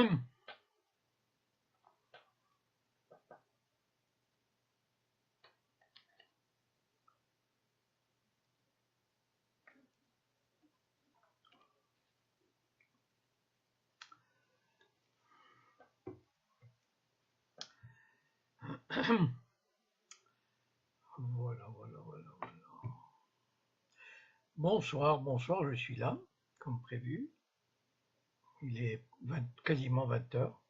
Voilà, voilà, voilà, voilà. Bonsoir, bonsoir, je suis là, comme prévu. Il est quasiment 20 heures.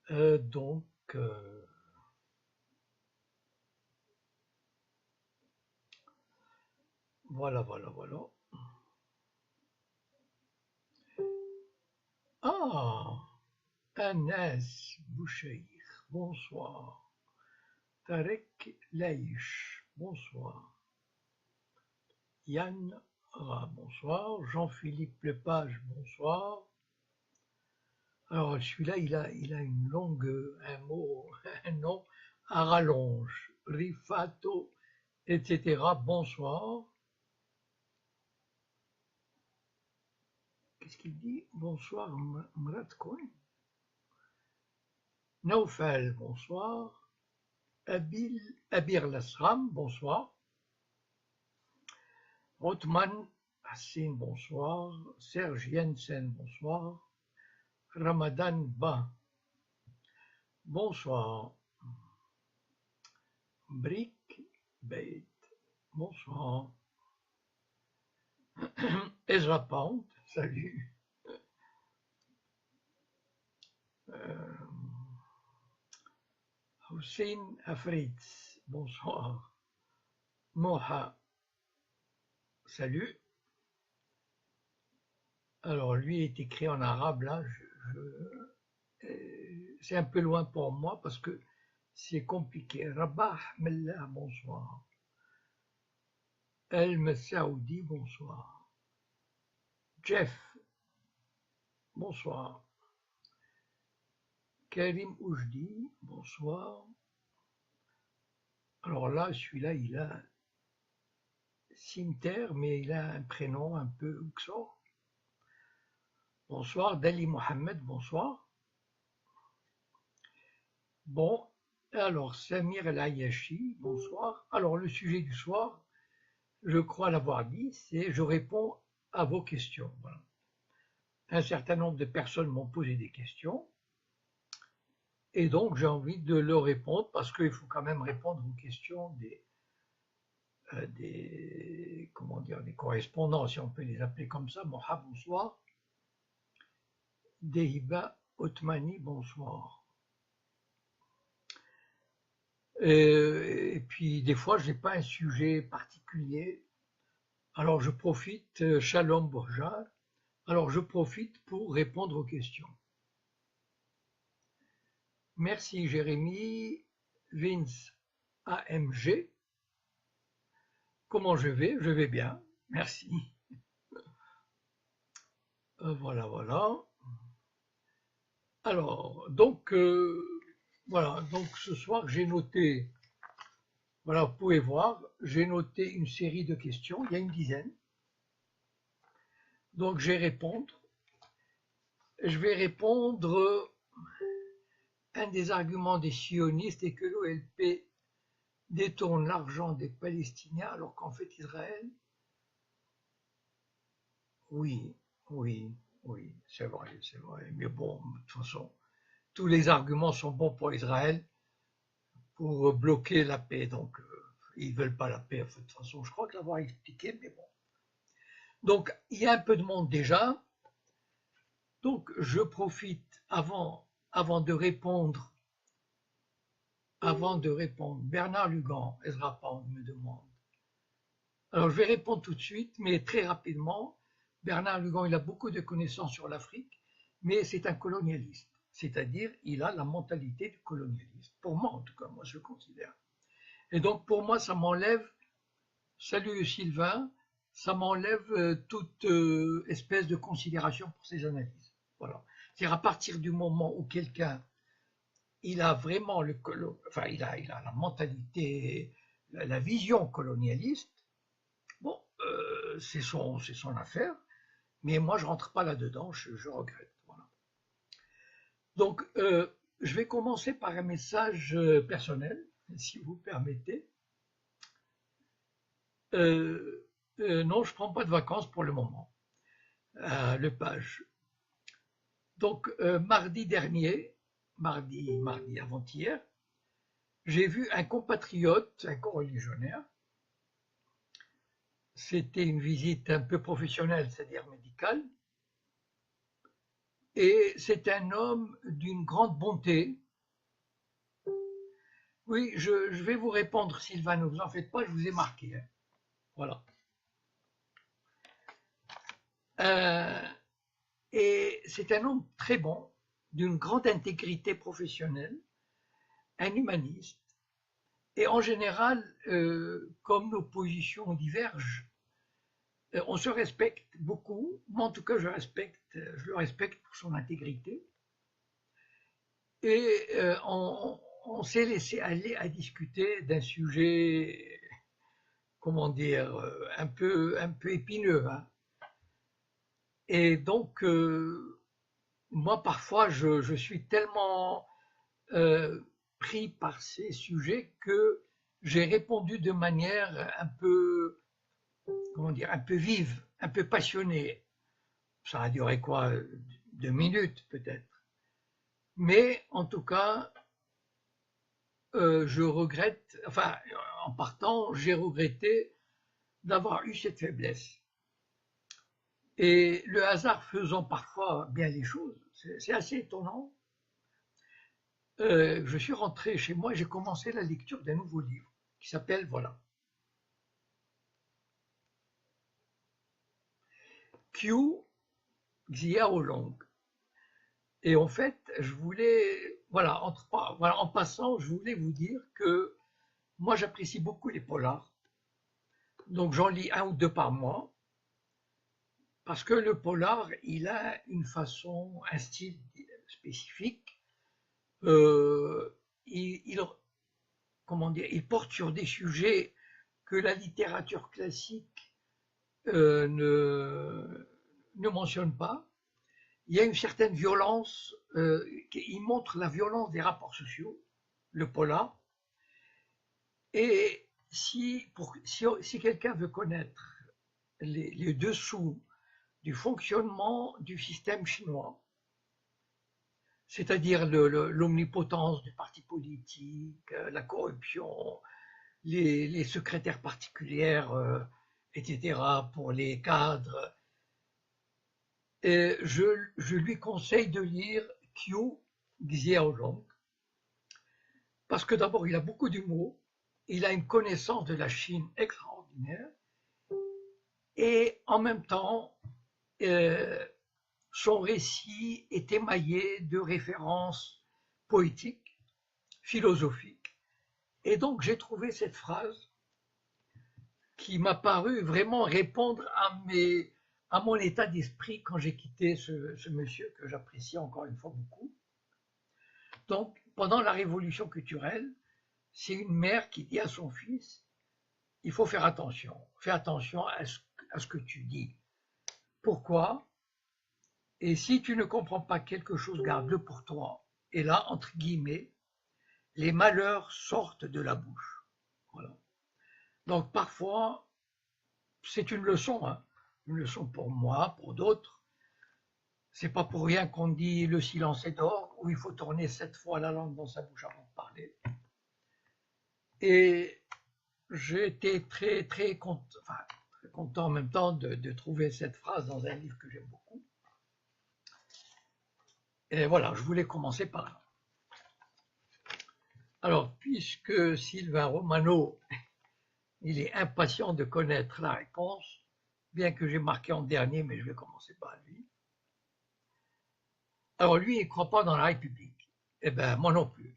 Donc, voilà, voilà, voilà. Ah, Anas Boucheir, bonsoir. Tarek Laïch, bonsoir. Yann Ra, bonsoir. Jean-Philippe Lepage, bonsoir. Alors, celui-là, il a une longue, un mot, un nom à rallonge. Rifato, etc. Bonsoir. Qu'est-ce qu'il dit? Bonsoir, Mrat Cohen. Naufel, bonsoir. Abir Lasram, bonsoir. Rothman Hassin, bonsoir. Serge Jensen, bonsoir. Ramadan Ba, bonsoir. Brick Bait, bonsoir. Ezra Pound, salut. Hussein Afritz, bonsoir. Moha, salut. Alors lui est écrit en arabe là, c'est un peu loin pour moi parce que c'est compliqué. Rabah Mellah, bonsoir. El Messaoudi, bonsoir. Jeff, bonsoir. Karim Oujdi, bonsoir. Alors là, celui-là, il a Simter, mais il a un prénom un peu Uxor. Bonsoir. Dali Mohamed, bonsoir. Bon, alors Samir El Ayashi, bonsoir. Alors le sujet du soir, je crois l'avoir dit, c'est je réponds à vos questions. Voilà. Un certain nombre de personnes m'ont posé des questions. Et donc, j'ai envie de leur répondre parce qu'il faut quand même répondre aux questions des correspondants, si on peut les appeler comme ça. Moha, bonsoir. Dehiba Otmani, bonsoir. Et puis, des fois, je n'ai pas un sujet particulier. Alors, je profite, Shalom Bourjar, alors je profite pour répondre aux questions. Merci Jérémy, Vince AMG. Comment je vais? Je vais bien, merci. Voilà, voilà. Alors, donc, voilà, donc ce soir j'ai noté, voilà, vous pouvez voir, j'ai noté une série de questions, il y a une dizaine. Donc, je vais répondre. Je vais répondre. Un des arguments des sionistes est que l'OLP détourne l'argent des Palestiniens alors qu'en fait Israël, oui, oui, oui, c'est vrai, mais bon, de toute façon, tous les arguments sont bons pour Israël pour bloquer la paix, donc ils veulent pas la paix, en fait, de toute façon, je crois que l'avoir expliqué, mais bon. Donc, il y a un peu de monde déjà, donc je profite avant de répondre. Bernard Lugan, Ezra Pound me demande. Alors je vais répondre tout de suite, mais très rapidement. Bernard Lugan, il a beaucoup de connaissances sur l'Afrique, mais c'est un colonialiste. C'est-à-dire, il a la mentalité du colonialiste. Pour moi, en tout cas, moi je le considère. Et donc pour moi, ça m'enlève, salut Sylvain, ça m'enlève toute espèce de considération pour ses analyses. Voilà. C'est-à-dire à partir du moment où quelqu'un il a vraiment il a la mentalité, la vision colonialiste. Bon, c'est son affaire, mais moi je rentre pas là-dedans, je regrette. Donc, je vais commencer par un message personnel, si vous permettez. Non, je ne prends pas de vacances pour le moment. Lepage. Donc, mardi dernier, mardi avant-hier, j'ai vu un compatriote, un coreligionnaire. C'était une visite un peu professionnelle, c'est-à-dire médicale. Et c'est un homme d'une grande bonté. Oui, je vais vous répondre, Sylvain, ne vous en faites pas, je vous ai marqué. Hein. Voilà. Et c'est un homme très bon, d'une grande intégrité professionnelle, un humaniste. Et en général, comme nos positions divergent, on se respecte beaucoup. Moi, en tout cas, je le respecte pour son intégrité. Et on s'est laissé aller à discuter d'un sujet, comment dire, un peu épineux. Hein. Et donc, moi, parfois, je suis tellement pris par ces sujets que j'ai répondu de manière un peu, comment dire, un peu vive, un peu passionnée. Ça a duré quoi, 2 minutes peut-être. Mais en tout cas, je regrette, enfin, en partant, j'ai regretté d'avoir eu cette faiblesse. Et le hasard faisant parfois bien les choses, c'est assez étonnant. Je suis rentré chez moi et j'ai commencé la lecture d'un nouveau livre qui s'appelle, voilà, Qiu Xiaolong. Et en fait, je voulais, voilà, en passant, je voulais vous dire que moi j'apprécie beaucoup les polars. Donc j'en lis 1 ou 2 par mois. Parce que le polar, il a une façon, un style spécifique. Il, comment dire, il porte sur des sujets que la littérature classique ne mentionne pas. Il y a une certaine violence, il montre la violence des rapports sociaux, le polar. Et si quelqu'un veut connaître les dessous du fonctionnement du système chinois, c'est-à-dire l'omnipotence du parti politique, la corruption, les secrétaires particulières, etc., pour les cadres. Et je lui conseille de lire Qiu Xiaolong, parce que d'abord, il a beaucoup d'humour, il a une connaissance de la Chine extraordinaire, et en même temps, son récit est émaillé de références poétiques, philosophiques. Et donc j'ai trouvé cette phrase qui m'a paru vraiment répondre à mon état d'esprit quand j'ai quitté ce monsieur que j'apprécie encore une fois beaucoup. Donc pendant la révolution culturelle, c'est une mère qui dit à son fils, il faut faire attention, fais attention à ce que tu dis. Pourquoi? Et si tu ne comprends pas quelque chose, garde-le pour toi. Et là, entre guillemets, les malheurs sortent de la bouche. Voilà. Donc parfois, c'est une leçon, hein. Une leçon pour moi, pour d'autres. C'est pas pour rien qu'on dit le silence est d'or, où il faut tourner 7 fois la langue dans sa bouche avant de parler. Et j'ai été très content en même temps de trouver cette phrase dans un livre que j'aime beaucoup. Et voilà, je voulais commencer par là. Alors, puisque Sylvain Romano, il est impatient de connaître la réponse, bien que j'ai marqué en dernier, mais je vais commencer par lui. Alors lui, il ne croit pas dans la République. Eh bien, moi non plus.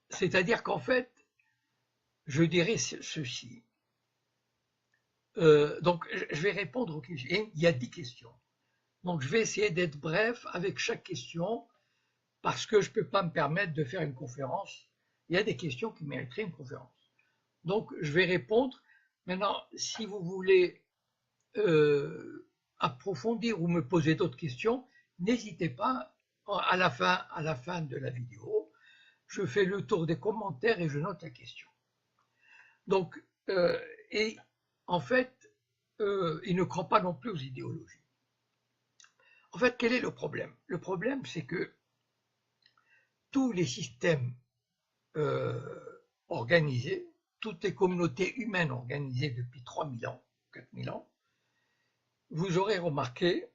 C'est-à-dire qu'en fait, je dirais ceci. Donc, je vais répondre aux questions. Il y a 10 questions. Donc, je vais essayer d'être bref avec chaque question, parce que je ne peux pas me permettre de faire une conférence. Il y a des questions qui mériteraient une conférence. Donc, je vais répondre. Maintenant, si vous voulez approfondir ou me poser d'autres questions, n'hésitez pas, à la fin de la vidéo, je fais le tour des commentaires et je note la question. Donc, et en fait, il ne croit pas non plus aux idéologies. En fait, quel est le problème? Le problème, c'est que tous les systèmes organisés, toutes les communautés humaines organisées depuis 3000 ans, 4000 ans, vous aurez remarqué,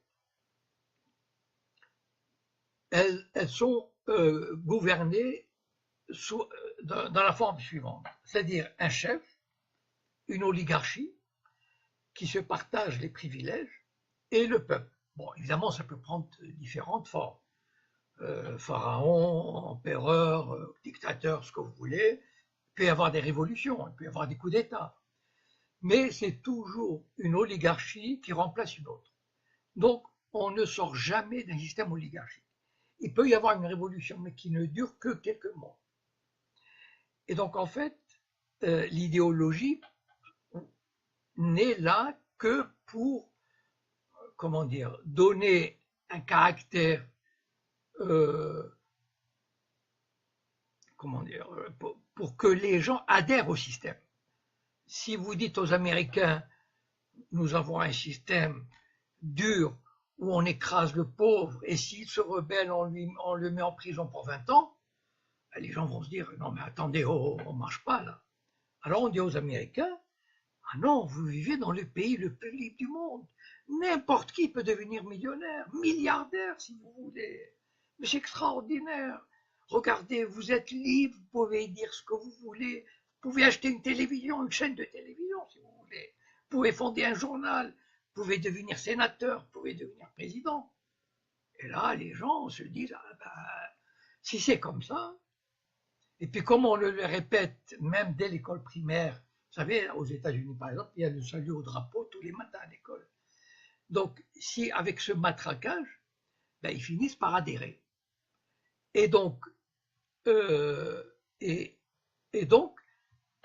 elles sont gouvernées dans la forme suivante, c'est-à-dire un chef, une oligarchie qui se partage les privilèges et le peuple. Bon, évidemment, ça peut prendre différentes formes. Pharaon, empereur, dictateur, ce que vous voulez. Il peut y avoir des révolutions, il peut y avoir des coups d'État. Mais c'est toujours une oligarchie qui remplace une autre. Donc, on ne sort jamais d'un système oligarchique. Il peut y avoir une révolution, mais qui ne dure que quelques mois. Et donc, en fait, l'idéologie n'est là que pour, comment dire, donner un caractère, comment dire, pour que les gens adhèrent au système. Si vous dites aux Américains, nous avons un système dur où on écrase le pauvre et s'il se rebelle, on le met en prison pour 20 ans, les gens vont se dire, non mais attendez, on ne marche pas là. Alors on dit aux Américains, ah non, vous vivez dans le pays le plus libre du monde. N'importe qui peut devenir millionnaire, milliardaire si vous voulez. Mais c'est extraordinaire. Regardez, vous êtes libre, vous pouvez dire ce que vous voulez. Vous pouvez acheter une télévision, une chaîne de télévision si vous voulez. Vous pouvez fonder un journal, vous pouvez devenir sénateur, vous pouvez devenir président. Et là, les gens se disent, ah ben, si c'est comme ça, et puis comme on le répète même dès l'école primaire, vous savez, aux États-Unis par exemple, il y a le salut au drapeau tous les matins à l'école. Donc, si avec ce matraquage, ben, ils finissent par adhérer. Et donc, et donc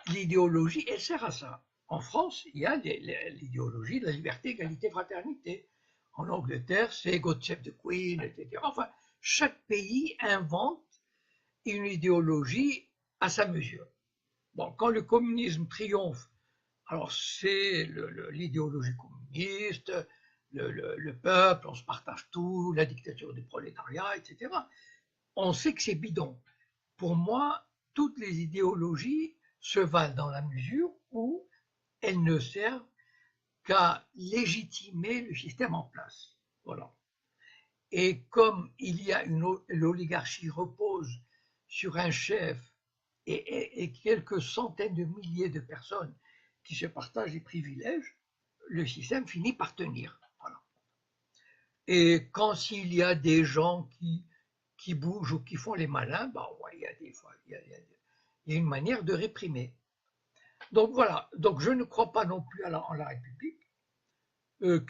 l'idéologie, elle sert à ça. En France, il y a l'idéologie de la liberté, égalité, fraternité. En Angleterre, c'est God Save the Queen, etc. Enfin, chaque pays invente une idéologie à sa mesure. Bon, quand le communisme triomphe, alors c'est l'idéologie communiste, le peuple, on se partage tout, la dictature du prolétariat, etc. On sait que c'est bidon. Pour moi, toutes les idéologies se valent dans la mesure où elles ne servent qu'à légitimer le système en place. Voilà. Et comme il y a l'oligarchie repose sur un chef et quelques centaines de milliers de personnes qui se partagent les privilèges, le système finit par tenir. Voilà. Et quand s'il y a des gens qui bougent ou qui font les malins, bah ouais, il y a des fois, il y a une manière de réprimer. Donc voilà, donc je ne crois pas non plus en la République,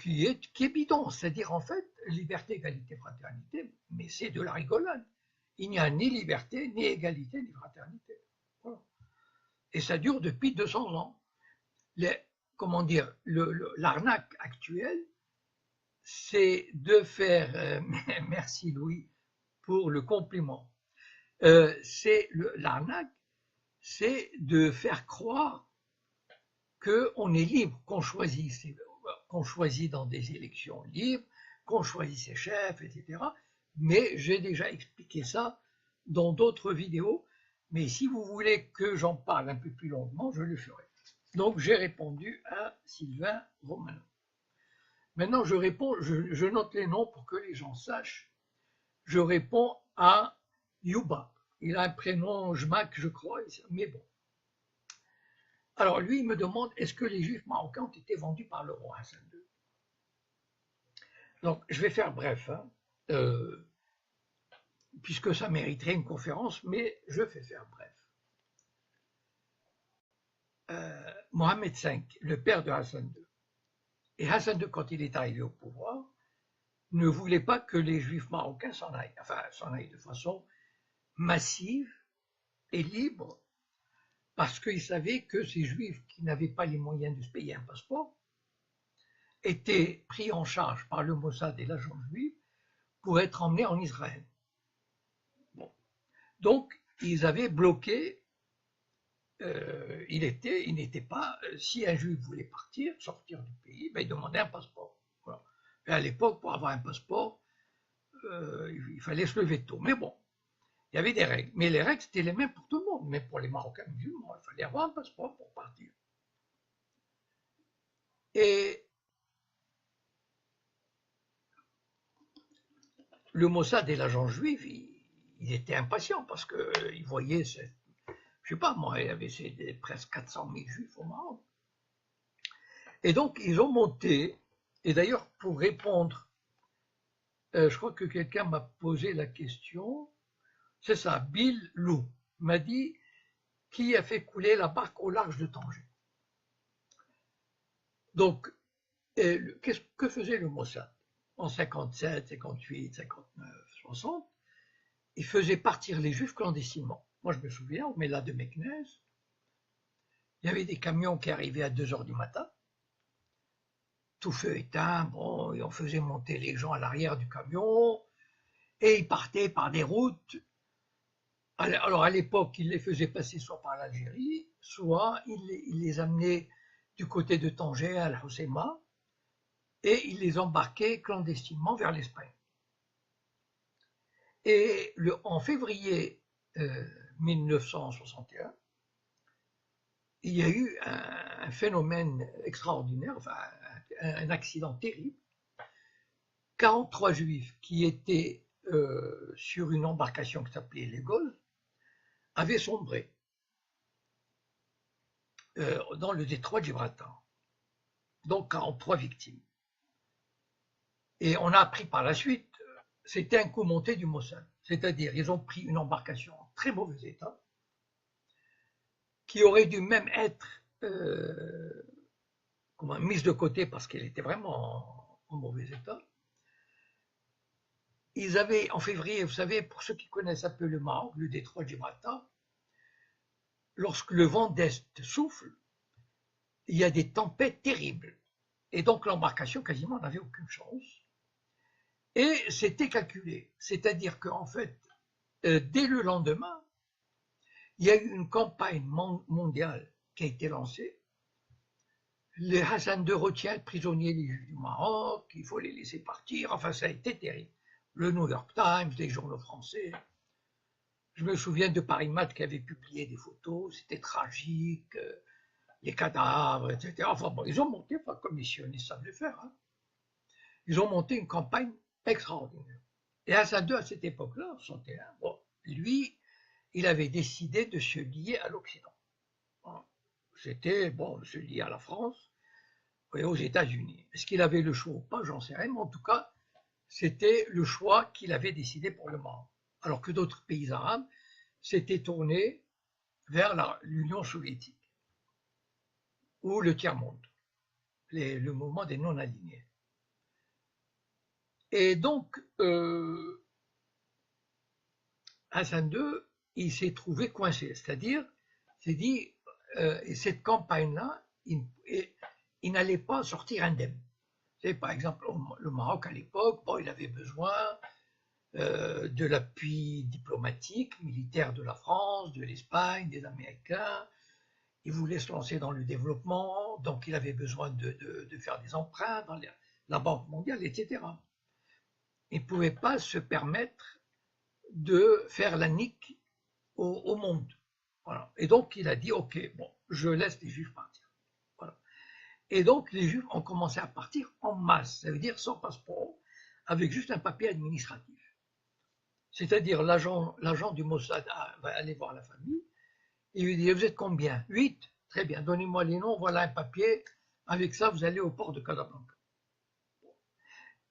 qui est bidon, c'est-à-dire en fait, liberté, égalité, fraternité, mais c'est de la rigolade. Il n'y a ni liberté, ni égalité, ni fraternité. Voilà. Et ça dure depuis 200 ans. Comment dire, l'arnaque actuelle, c'est de faire, merci Louis pour le compliment, l'arnaque, c'est de faire croire qu'on est libre, qu'on choisit dans des élections libres, qu'on choisit ses chefs, etc. Mais j'ai déjà expliqué ça dans d'autres vidéos, mais si vous voulez que j'en parle un peu plus longuement, je le ferai. Donc j'ai répondu à Sylvain Romano. Maintenant je réponds, je note les noms pour que les gens sachent. Je réponds à Yuba. Il a un prénom Jmak, je crois, mais bon. Alors lui, il me demande, est-ce que les Juifs marocains ont été vendus par le roi Hassan II? Donc, je vais faire bref, hein, puisque ça mériterait une conférence, mais je vais faire bref. Mohamed V, le père de Hassan II, et Hassan II, quand il est arrivé au pouvoir, ne voulait pas que les Juifs marocains s'en aillent, enfin, s'en aillent de façon massive et libre, parce qu'il savait que ces Juifs qui n'avaient pas les moyens de se payer un passeport étaient pris en charge par le Mossad et l'agent juif pour être emmenés en Israël. Bon. Donc, ils avaient bloqué, il n'était pas, si un juif voulait partir, sortir du pays, ben, il demandait un passeport. Voilà. Et à l'époque, pour avoir un passeport, il fallait se lever tôt. Mais bon, il y avait des règles. Mais les règles, c'était les mêmes pour tout le monde. Même pour les Marocains musulmans, il fallait avoir un passeport pour partir. Et le Mossad et l'agent juif, il était impatient parce qu'il voyait, je sais pas moi, il y avait presque 400 000 juifs au Maroc. Et donc, ils ont monté, et d'ailleurs, pour répondre, je crois que quelqu'un m'a posé la question, c'est ça, Bill Lou m'a dit, qui a fait couler la barque au large de Tanger. Donc, que faisait le Mossad en 57, 58, 59, 60? Il faisait partir les juifs clandestinement. Moi, je me souviens, au Mela de Meknès, il y avait des camions qui arrivaient à 2 heures du matin, tout feu éteint, bon, et on faisait monter les gens à l'arrière du camion, et ils partaient par des routes. Alors, à l'époque, ils les faisaient passer soit par l'Algérie, soit ils les amenaient du côté de Tanger, à Al-Hoceima, et ils les embarquaient clandestinement vers l'Espagne. Et en février 1961, il y a eu un phénomène extraordinaire, enfin un accident terrible. 43 juifs qui étaient sur une embarcation qui s'appelait les Gaules avaient sombré dans le détroit de Gibraltar. Donc 43 victimes. Et on a appris par la suite, c'était un coup monté du Mossad. C'est-à-dire, ils ont pris une embarcation en très mauvais état, qui aurait dû même être mise de côté parce qu'elle était vraiment en mauvais état. Ils avaient, en février, vous savez, pour ceux qui connaissent un peu le Maroc, le détroit de Gibraltar, lorsque le vent d'Est souffle, il y a des tempêtes terribles. Et donc l'embarcation quasiment n'avait aucune chance. Et c'était calculé. C'est-à-dire qu'en fait, dès le lendemain, il y a eu une campagne mondiale qui a été lancée. Les Hassan II retient prisonniers les juifs du Maroc, il faut les laisser partir. Enfin, ça a été terrible. Le New York Times, les journaux français. Je me souviens de Paris Match qui avait publié des photos, c'était tragique, les cadavres, etc. Enfin bon, ils ont monté, enfin, comme les sionistes savent le faire, hein. Ils ont monté une campagne extraordinaire. Et Hassan II, à cette époque-là, en 61, bon, lui, il avait décidé de se lier à l'Occident. C'était, bon, de se lier à la France et aux États-Unis. Est-ce qu'il avait le choix ou pas, j'en sais rien, mais en tout cas, c'était le choix qu'il avait décidé pour le Maroc. Alors que d'autres pays arabes s'étaient tournés vers l'Union soviétique ou le tiers-monde, le mouvement des non-alignés. Et donc, Hassan II, il s'est trouvé coincé, c'est-à-dire, s'est dit, et cette campagne-là, il n'allait pas sortir indemne. Par exemple, le Maroc à l'époque, bon, il avait besoin de l'appui diplomatique, militaire de la France, de l'Espagne, des Américains. Il voulait se lancer dans le développement, donc il avait besoin de faire des emprunts dans la Banque mondiale, etc. Il ne pouvait pas se permettre de faire la nique au monde. Voilà. Et donc il a dit, ok, bon, je laisse les Juifs partir. Voilà. Et donc les Juifs ont commencé à partir en masse, ça veut dire sans passeport, avec juste un papier administratif. C'est-à-dire l'agent du Mossad va aller voir la famille, et lui dit, vous êtes combien? 8? Très bien, donnez-moi les noms, voilà un papier, avec ça vous allez au port de Casablanca.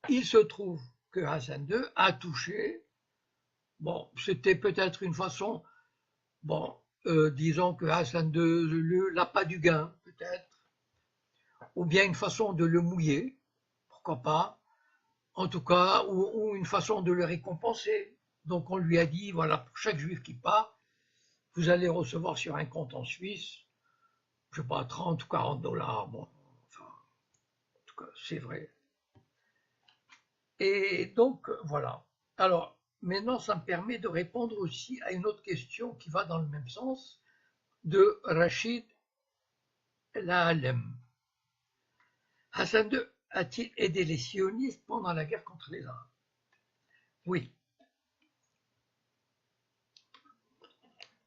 Il se trouve que Hassan II a touché, bon, c'était peut-être une façon, bon, disons que Hassan II l'appât du gain, peut-être, ou bien une façon de le mouiller, pourquoi pas, en tout cas, ou une façon de le récompenser. Donc on lui a dit, voilà, pour chaque juif qui part, vous allez recevoir sur un compte en Suisse, je sais pas, 30 ou 40 $, bon, enfin, en tout cas, c'est vrai. Et donc, voilà. Alors, maintenant, ça me permet de répondre aussi à une autre question qui va dans le même sens, de Rachid Laalem. Hassan II a-t-il aidé les sionistes pendant la guerre contre les Arabes? Oui.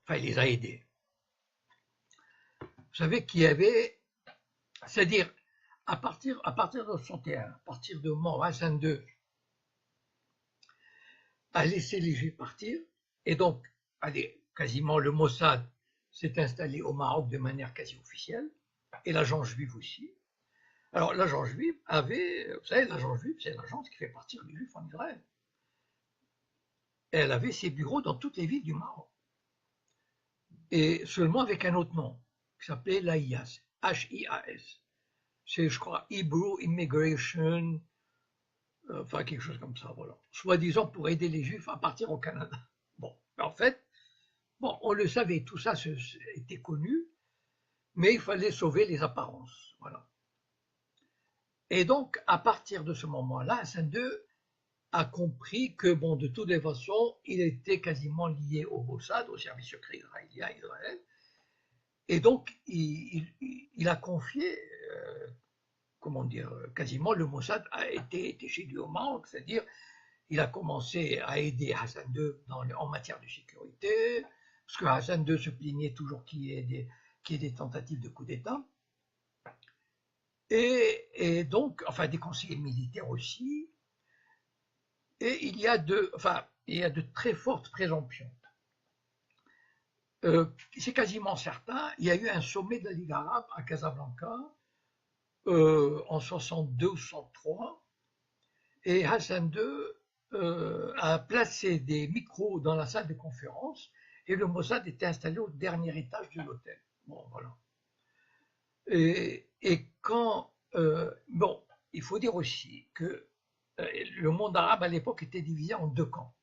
Enfin, il les a aidés. Vous savez qu'il y avait, c'est-à-dire, à partir de 61, à partir du moment où Hassan II a laissé les Juifs partir, et donc, allez, quasiment le Mossad s'est installé au Maroc de manière quasi officielle, et l'agence juive aussi. Alors, l'agence juive avait, vous savez, l'agence juive, c'est l'agence qui fait partir les Juifs en Israël. Et elle avait ses bureaux dans toutes les villes du Maroc. Et seulement avec un autre nom, qui s'appelait l'AIAS, H-I-A-S. C'est, je crois, Hebrew Immigration, enfin quelque chose comme ça, voilà. Soi-disant pour aider les Juifs à partir au Canada. Bon, en fait, bon, on le savait, tout ça était connu, mais il fallait sauver les apparences, voilà. Et donc, à partir de ce moment-là, Hassan II a compris que, bon, de toutes les façons, il était quasiment lié au Mossad, au service secret israélien, Israël, et donc il a confié, comment dire, quasiment le Mossad a été chez lui au Maroc, c'est-à-dire il a commencé à aider Hassan II en matière de sécurité, parce que Hassan II se plaignait toujours qu'il y ait des tentatives de coup d'État, et donc, enfin des conseillers militaires aussi, et il y a de très fortes présomptions. C'est quasiment certain, il y a eu un sommet de la Ligue arabe à Casablanca en 62 ou 63, et Hassan II a placé des micros dans la salle de conférence, et le Mossad était installé au dernier étage de l'hôtel. Bon, voilà. Et quand, bon, il faut dire aussi que le monde arabe à l'époque était divisé en deux camps.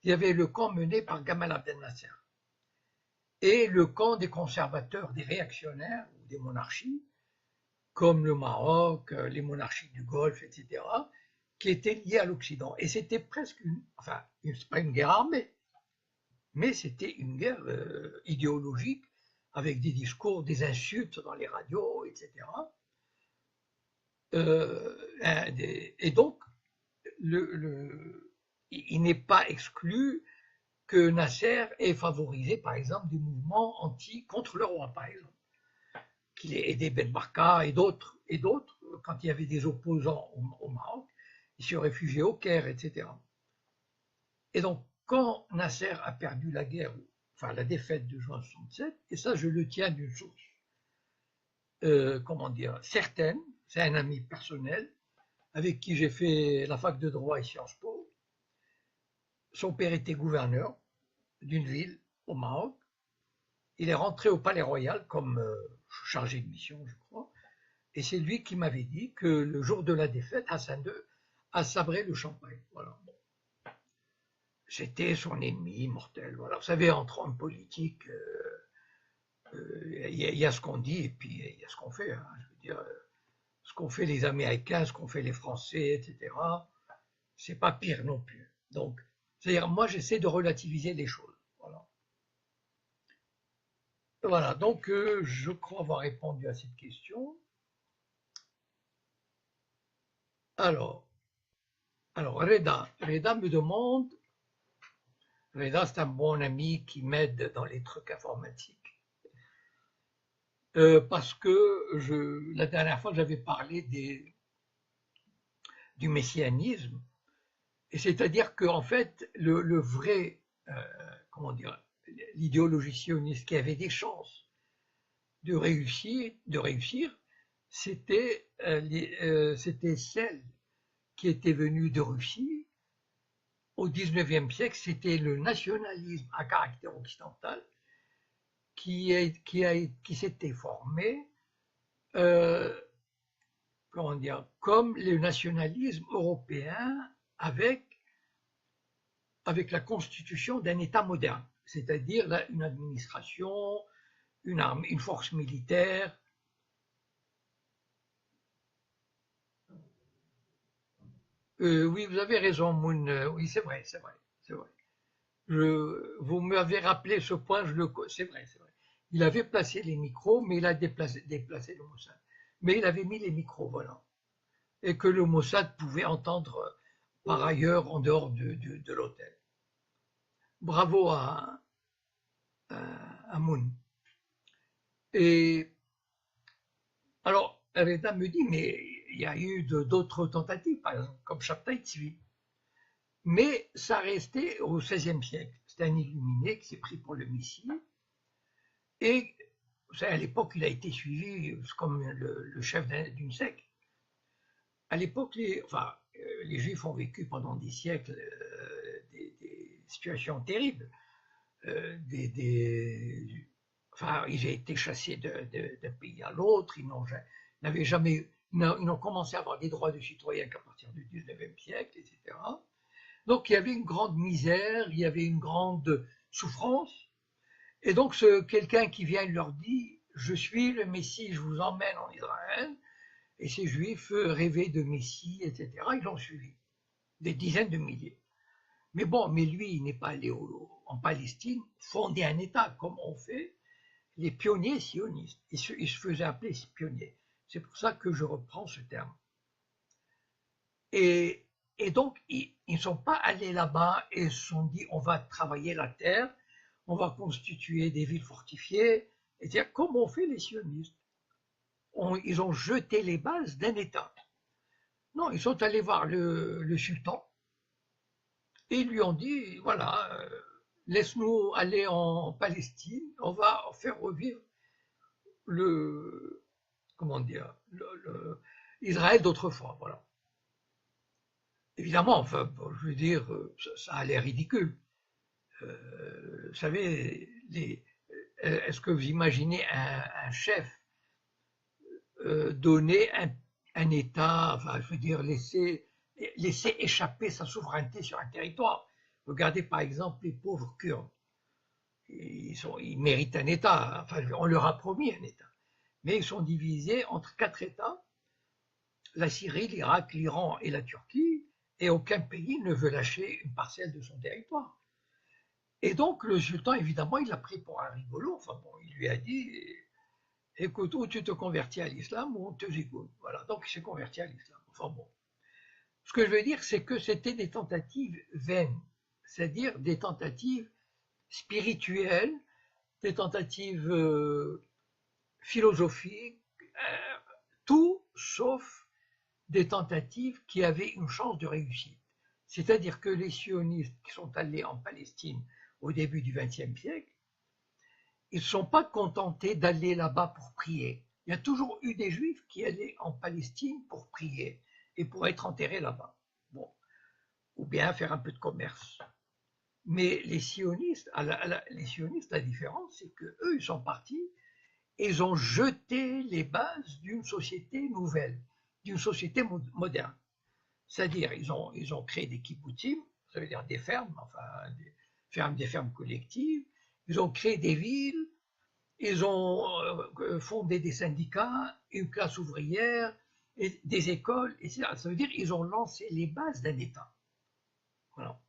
Il y avait le camp mené par Gamal Abdel Nasser et le camp des conservateurs, des réactionnaires ou des monarchies, comme le Maroc, les monarchies du Golfe, etc., qui étaient liés à l'Occident. Et c'était presque enfin, c'est pas une guerre armée, mais c'était une guerre idéologique avec des discours, des insultes dans les radios, etc. Et donc, il n'est pas exclu que Nasser ait favorisé, par exemple, des mouvements contre le roi, par exemple, qu'il ait aidé Ben Barka et d'autres, quand il y avait des opposants au Maroc, ils se réfugiaient au Caire, etc. Et donc, quand Nasser a perdu la guerre, enfin la défaite de juin 67, et ça je le tiens d'une source, comment dire, certaine, c'est un ami personnel, avec qui j'ai fait la fac de droit et Sciences Po. Son père était gouverneur d'une ville au Maroc. Il est rentré au Palais Royal comme chargé de mission, je crois, et c'est lui qui m'avait dit que le jour de la défaite, Hassan II a sabré le champagne. Voilà. Bon. C'était son ennemi mortel. Voilà. Vous savez, entre hommes politiques, y a ce qu'on dit et puis il y a ce qu'on fait. Hein. Je veux dire, ce qu'ont fait les Américains, ce qu'ont fait les Français, etc., c'est pas pire non plus. Donc, c'est-à-dire, moi, j'essaie de relativiser les choses. Voilà. Voilà, donc je crois avoir répondu à cette question. Alors, Reda me demande, Reda c'est un bon ami qui m'aide dans les trucs informatiques, parce que la dernière fois j'avais parlé du messianisme, et c'est-à-dire qu'en fait le vrai, comment dire, l'idéologie sioniste qui avait des chances de réussir, c'était celle qui était venue de Russie au XIXe siècle, c'était le nationalisme à caractère occidental qui s'était formé, comment dire, comme le nationalisme européen avec la constitution d'un État moderne, c'est-à-dire une administration, une armée, une force militaire. – Oui, vous avez raison, Moon. Oui, c'est vrai, c'est vrai, c'est vrai. Vous m'avez rappelé ce point, c'est vrai, c'est vrai. Il avait placé les micros, mais il a déplacé le Mossad. Mais il avait mis les micros, voilà. Et que le Mossad pouvait entendre par ailleurs en dehors de l'hôtel. Bravo à Moon. Et alors, Reda me dit, mais il y a eu d'autres tentatives, par exemple, comme Shabtai Tzvi. Mais ça restait au XVIe siècle. C'était un illuminé qui s'est pris pour le Messie. Et à l'époque, il a été suivi comme le chef d'une secte. À l'époque, les Juifs ont vécu pendant des siècles des situations terribles. Enfin, ils ont été chassés d'un pays à l'autre. Ils n'ont commencé à avoir des droits de citoyens qu'à partir du XIXe siècle, etc. Donc, il y avait une grande misère, il y avait une grande souffrance. Et donc, quelqu'un qui vient leur dit, je suis le Messie, je vous emmène en Israël. Et ces Juifs rêvaient de Messie, etc. Ils l'ont suivi, des dizaines de milliers. Mais bon, mais lui, il n'est pas allé en Palestine fonder un État comme ont fait les pionniers sionistes. Il se faisait appeler pionniers. C'est pour ça que je reprends ce terme. Et, et donc, ils ne sont pas allés là-bas et se sont dit, on va travailler la terre, on va constituer des villes fortifiées, et comme ont fait les sionistes. Ils ont jeté les bases d'un État. Non, ils sont allés voir le sultan et ils lui ont dit, voilà, laisse-nous aller en Palestine, on va faire revivre le, comment dire, Israël d'autrefois, voilà. Évidemment, enfin, je veux dire, ça a l'air ridicule. Vous savez, est-ce que vous imaginez un chef donner un État, enfin, je veux dire, laisser échapper sa souveraineté sur un territoire? Regardez par exemple les pauvres Kurdes. Ils méritent un État, enfin, on leur a promis un État. Mais ils sont divisés entre 4 États, la Syrie, l'Irak, l'Iran et la Turquie, et aucun pays ne veut lâcher une parcelle de son territoire. Et donc le sultan, évidemment, il l'a pris pour un rigolo. Enfin bon, il lui a dit, écoute, ou tu te convertis à l'islam ou on te zigoune. Voilà, donc il s'est converti à l'islam. Enfin bon. Ce que je veux dire, c'est que c'était des tentatives vaines, c'est-à-dire des tentatives spirituelles, des tentatives philosophiques, tout sauf des tentatives qui avaient une chance de réussite. C'est-à-dire que les sionistes qui sont allés en Palestine au début du XXe siècle, ils ne sont pas contentés d'aller là-bas pour prier. Il y a toujours eu des juifs qui allaient en Palestine pour prier et pour être enterrés là-bas. Bon. Ou bien faire un peu de commerce. Mais les sionistes, la différence, c'est qu'eux, ils sont partis et ils ont jeté les bases d'une société nouvelle, d'une société moderne. C'est-à-dire, ils ont créé des kibbutzim, ça veut dire des fermes, enfin, des fermes collectives, ils ont créé des villes, ils ont fondé des syndicats, une classe ouvrière, et des écoles, etc. Ça veut dire qu'ils ont lancé les bases d'un État. Voilà.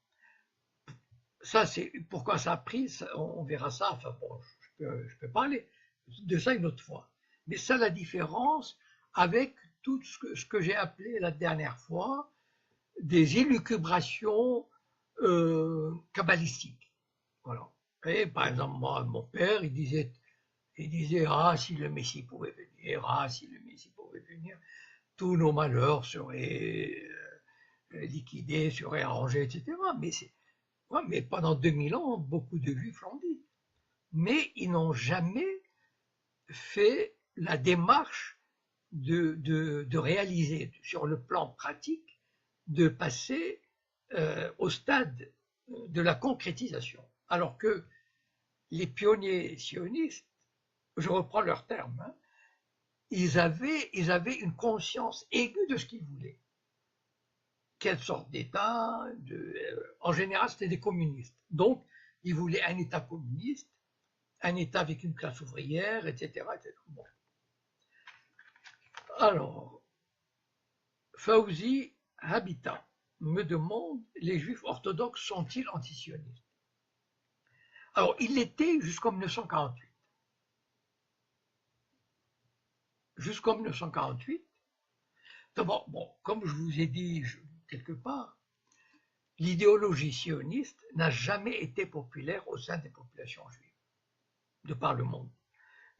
Ça, c'est pourquoi ça a pris, on verra ça, enfin bon, je peux parler de ça une autre fois. Mais ça, la différence avec tout ce que j'ai appelé la dernière fois des élucubrations kabbalistiques. Voilà. Et par exemple, moi, mon père, il disait, ah, si le Messie pouvait venir, ah, si le Messie pouvait venir, tous nos malheurs seraient liquidés, seraient arrangés, etc. Ouais, mais pendant 2000 ans, beaucoup de Juifs l'ont dit. Mais ils n'ont jamais fait la démarche de réaliser, sur le plan pratique, de passer au stade de la concrétisation. Alors que les pionniers sionistes, je reprends leur terme, hein, ils avaient une conscience aiguë de ce qu'ils voulaient. Quelle sorte d'État en général, c'était des communistes. Donc, ils voulaient un État communiste, un État avec une classe ouvrière, etc. etc. Bon. Alors, Fawzi Habitat. me demande, les juifs orthodoxes sont-ils antisionistes? Alors, ils l'étaient jusqu'en 1948. Jusqu'en 1948, d'abord, bon, comme je vous ai dit quelque part, l'idéologie sioniste n'a jamais été populaire au sein des populations juives de par le monde.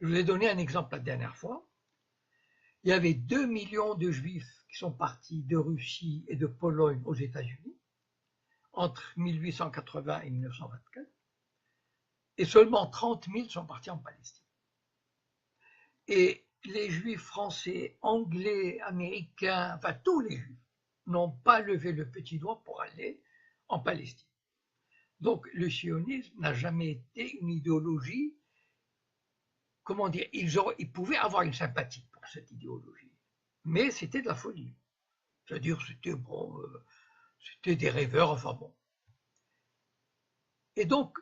Je vous ai donné un exemple la dernière fois. Il y avait 2 millions de juifs qui sont partis de Russie et de Pologne aux États-Unis entre 1880 et 1924, et seulement 30 000 sont partis en Palestine. Et les juifs français, anglais, américains, enfin tous les juifs, n'ont pas levé le petit doigt pour aller en Palestine. Donc le sionisme n'a jamais été une idéologie, comment dire, ils pouvaient avoir une sympathie pour cette idéologie, mais c'était de la folie. C'est-à-dire c'était bon, c'était des rêveurs, enfin bon. Et donc,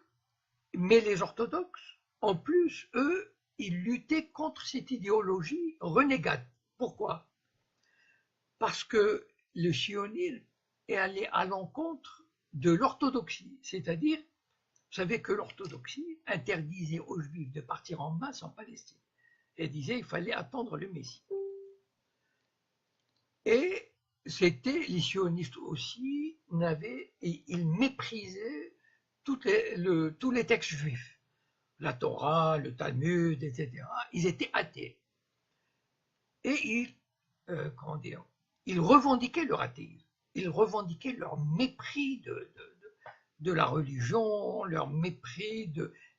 mais les orthodoxes, en plus, eux, ils luttaient contre cette idéologie renégate. Pourquoi? Parce que le sionisme est allé à l'encontre de l'orthodoxie, c'est-à-dire, vous savez que l'orthodoxie interdisait aux juifs de partir en masse en Palestine et disait qu'il fallait attendre le Messie. Et c'était, les sionistes aussi, ils méprisaient tous les textes juifs, la Torah, le Talmud, etc. Ils étaient athées. Et ils revendiquaient leur athéisme. Ils revendiquaient leur mépris de la religion, leur mépris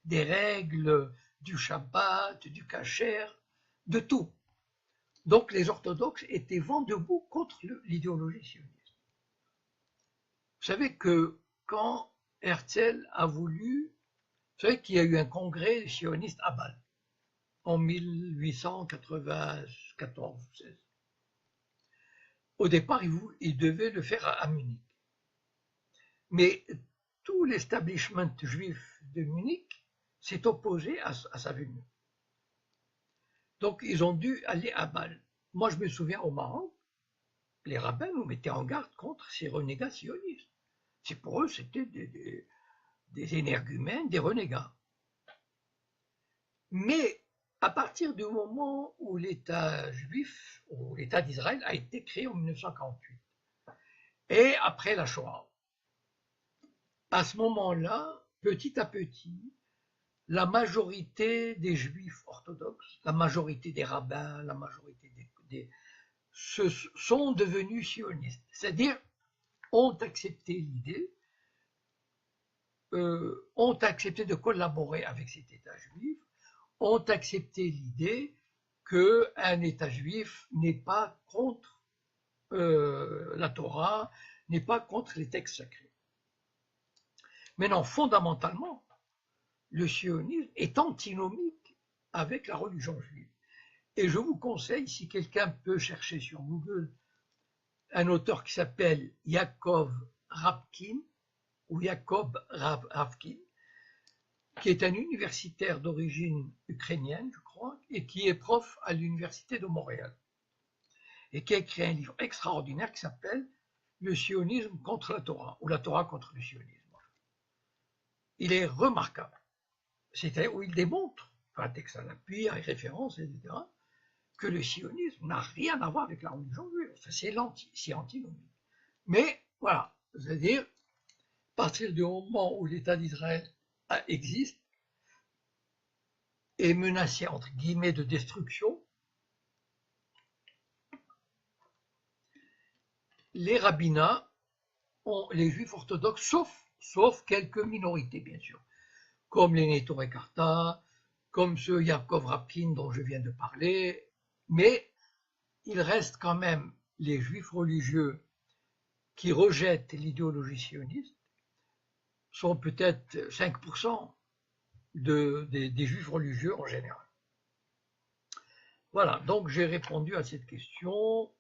des règles du Shabbat, du Kasher, de tout. Donc les orthodoxes étaient vent debout contre l'idéologie sioniste. Vous savez que quand Herzl a voulu, vous savez qu'il y a eu un congrès sioniste à Bâle en 1894-16. Au départ, il devait le faire à Munich. Mais tout l'establishment juif de Munich s'est opposé à sa venue. Donc ils ont dû aller à Bâle. Moi je me souviens au Maroc, les rabbins nous mettaient en garde contre ces renégats sionistes. Pour eux c'était des énergumènes, des renégats. Mais à partir du moment où l'État juif, ou l'État d'Israël a été créé en 1948, et après la Shoah, à ce moment-là, petit à petit, la majorité des juifs orthodoxes, la majorité des rabbins, la majorité sont devenus sionistes, c'est-à-dire ont accepté l'idée, ont accepté de collaborer avec cet État juif, ont accepté l'idée qu'un État juif n'est pas contre la Torah, n'est pas contre les textes sacrés. Maintenant, fondamentalement, le sionisme est antinomique avec la religion juive. Et je vous conseille, si quelqu'un peut chercher sur Google, un auteur qui s'appelle Yaakov Rapkin, ou Jacob Ravkin, qui est un universitaire d'origine ukrainienne, je crois, et qui est prof à l'université de Montréal, et qui a écrit un livre extraordinaire qui s'appelle Le sionisme contre la Torah, ou la Torah contre le sionisme. Il est remarquable. C'est où il démontre, par un texte à l'appui, avec référence, etc., que le sionisme n'a rien à voir avec la religion juive. Enfin, c'est antinomique. Mais voilà, c'est-à-dire, à partir du moment où l'État d'Israël existe, est menacé entre guillemets de destruction, les rabbinats ont les juifs orthodoxes, sauf quelques minorités bien sûr, comme les Neturei Karta, comme ce Yaakov Rapkin dont je viens de parler, mais il reste quand même les juifs religieux qui rejettent l'idéologie sioniste, sont peut-être 5% des juifs religieux en général. Voilà, donc j'ai répondu à cette question.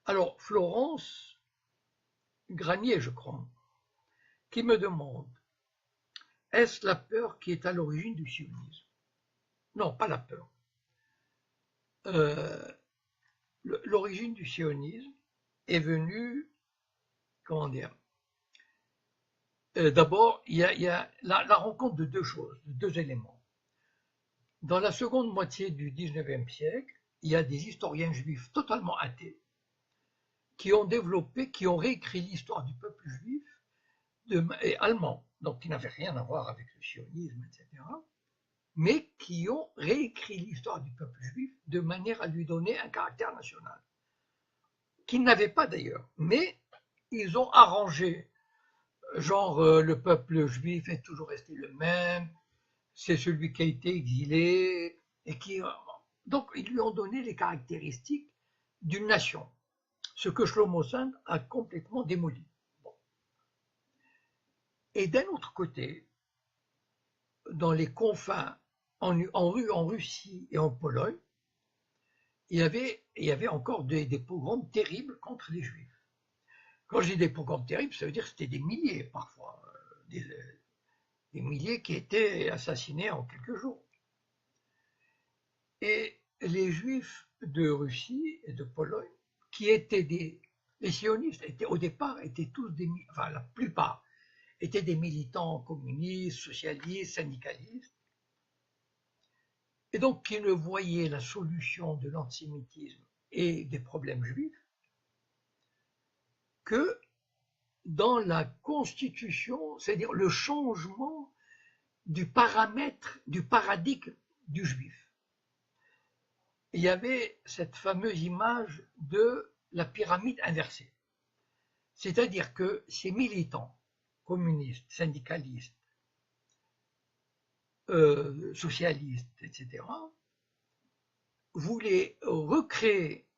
Alors, Florence Granier, je crois, qui me demande, est-ce la peur qui est à l'origine du sionisme? Non, pas la peur. L'origine du sionisme, est venu, comment dire, d'abord, il y a la rencontre de deux choses, de deux éléments. Dans la seconde moitié du XIXe siècle, il y a des historiens juifs totalement athées qui ont développé, qui ont réécrit l'histoire du peuple juif et allemand, donc qui n'avait rien à voir avec le sionisme, etc., mais qui ont réécrit l'histoire du peuple juif de manière à lui donner un caractère national, qu'il n'avait pas d'ailleurs, mais ils ont arrangé, genre le peuple juif est toujours resté le même, c'est celui qui a été exilé, et qui... Donc ils lui ont donné les caractéristiques d'une nation, ce que Shlomo Sand a complètement démoli. Bon. Et d'un autre côté, dans les confins, en Russie et en Pologne, il y avait encore des pogroms terribles contre les Juifs. Quand je dis des pogroms terribles, ça veut dire que c'était des milliers parfois, des milliers qui étaient assassinés en quelques jours. Et les Juifs de Russie et de Pologne, qui étaient les sionistes, au départ, étaient tous enfin la plupart, étaient des militants communistes, socialistes, syndicalistes, et donc qui ne voyaient la solution de l'antisémitisme et des problèmes juifs que dans la constitution, c'est-à-dire le changement du paramètre, du paradigme du juif. Il y avait cette fameuse image de la pyramide inversée. C'est-à-dire que ces militants communistes, syndicalistes, socialistes, etc., voulaient recréer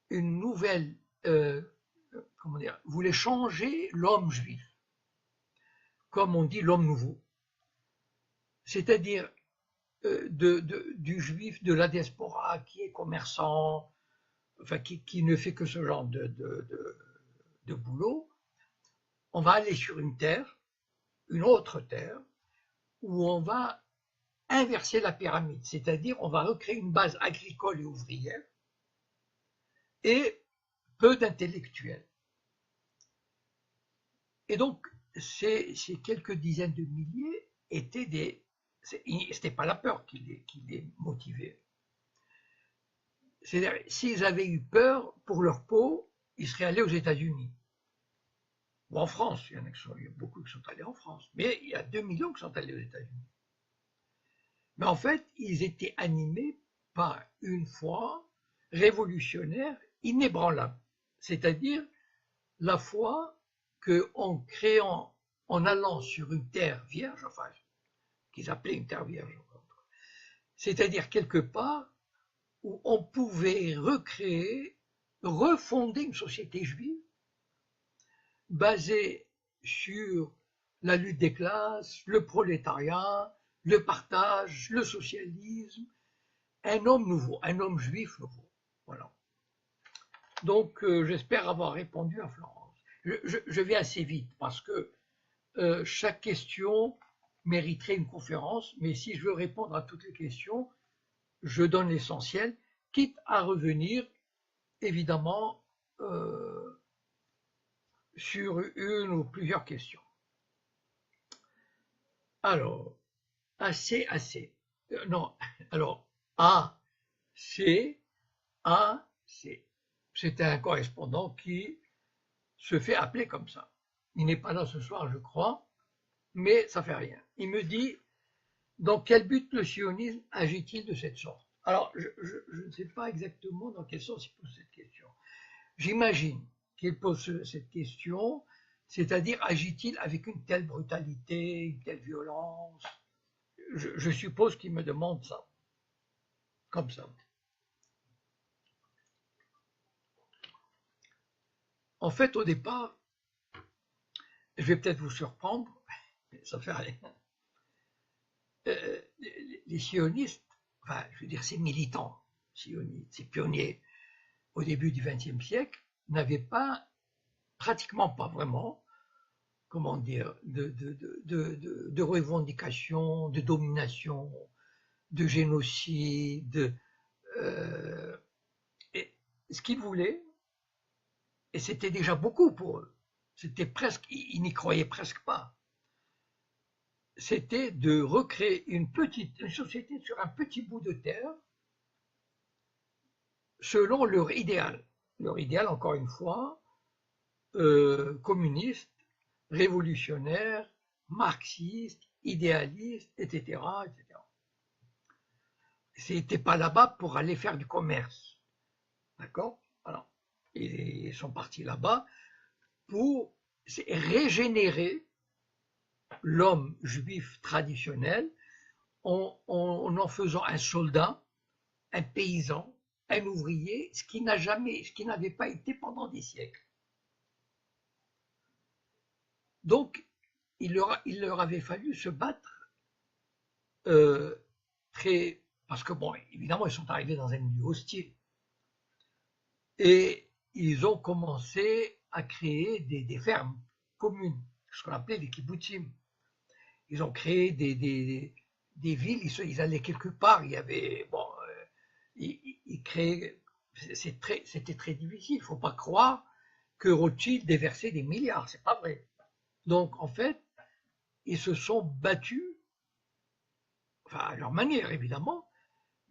une nouvelle, comment dire, voulaient changer l'homme juif, comme on dit l'homme nouveau, c'est-à-dire du juif de la diaspora qui est commerçant, enfin qui ne fait que ce genre de boulot. On va aller sur une terre, une autre terre, où on va inverser la pyramide, c'est-à-dire on va recréer une base agricole et ouvrière et peu d'intellectuels. Et donc, ces quelques dizaines de milliers étaient des... C'était pas la peur qui les motivait. C'est-à-dire, s'ils avaient eu peur pour leur peau, ils seraient allés aux États-Unis. Ou en France, il y a beaucoup qui sont allés en France. Mais il y a 2 millions qui sont allés aux États-Unis. Mais en fait, ils étaient animés par une foi révolutionnaire inébranlable. C'est-à-dire la foi qu'en créant, en allant sur une terre vierge, enfin, qu'ils appelaient une terre vierge, c'est-à-dire quelque part où on pouvait recréer, refonder une société juive basée sur la lutte des classes, le prolétariat, le partage, le socialisme, un homme nouveau, un homme juif nouveau. Voilà. Donc, j'espère avoir répondu à Florence. Je vais assez vite parce que chaque question mériterait une conférence, mais si je veux répondre à toutes les questions, je donne l'essentiel, quitte à revenir, évidemment, sur une ou plusieurs questions. Alors, AC, non, alors, A, C, A, C. C'est un correspondant qui se fait appeler comme ça. Il n'est pas là ce soir, je crois, mais ça fait rien. Il me dit, dans quel but le sionisme agit-il de cette sorte? Alors, je ne sais pas exactement dans quel sens il pose cette question. J'imagine qu'il pose cette question, c'est-à-dire agit-il avec une telle brutalité, une telle violence? Je suppose qu'il me demande ça, comme ça. En fait, au départ, je vais peut-être vous surprendre, mais ça fait rien. Les sionistes, enfin, je veux dire, ces militants sionistes, ces pionniers au début du XXe siècle, n'avaient pas, pratiquement pas vraiment, comment dire, de revendication, de domination, de génocide. Et ce qu'ils voulaient, Et c'était déjà beaucoup pour eux. C'était presque, ils n'y croyaient presque pas. C'était de recréer une société sur un petit bout de terre selon leur idéal. Leur idéal, encore une fois, communiste, révolutionnaire, marxiste, idéaliste, etc., etc. C'était pas là-bas pour aller faire du commerce. D'accord? Voilà. Ils sont partis là-bas pour régénérer l'homme juif traditionnel en faisant un soldat, un paysan, un ouvrier, ce qui n'avait pas été pendant des siècles. Donc, il leur avait fallu se battre parce que, bon, évidemment, ils sont arrivés dans un milieu hostile. Et ils ont commencé à créer des fermes communes, ce qu'on appelait les kibbutzim. Ils ont créé des villes, ils allaient quelque part, il y avait, bon, ils créaient, c'était très difficile, il ne faut pas croire que Rothschild déversait des milliards, c'est pas vrai. Donc, en fait, ils se sont battus, enfin, à leur manière, évidemment,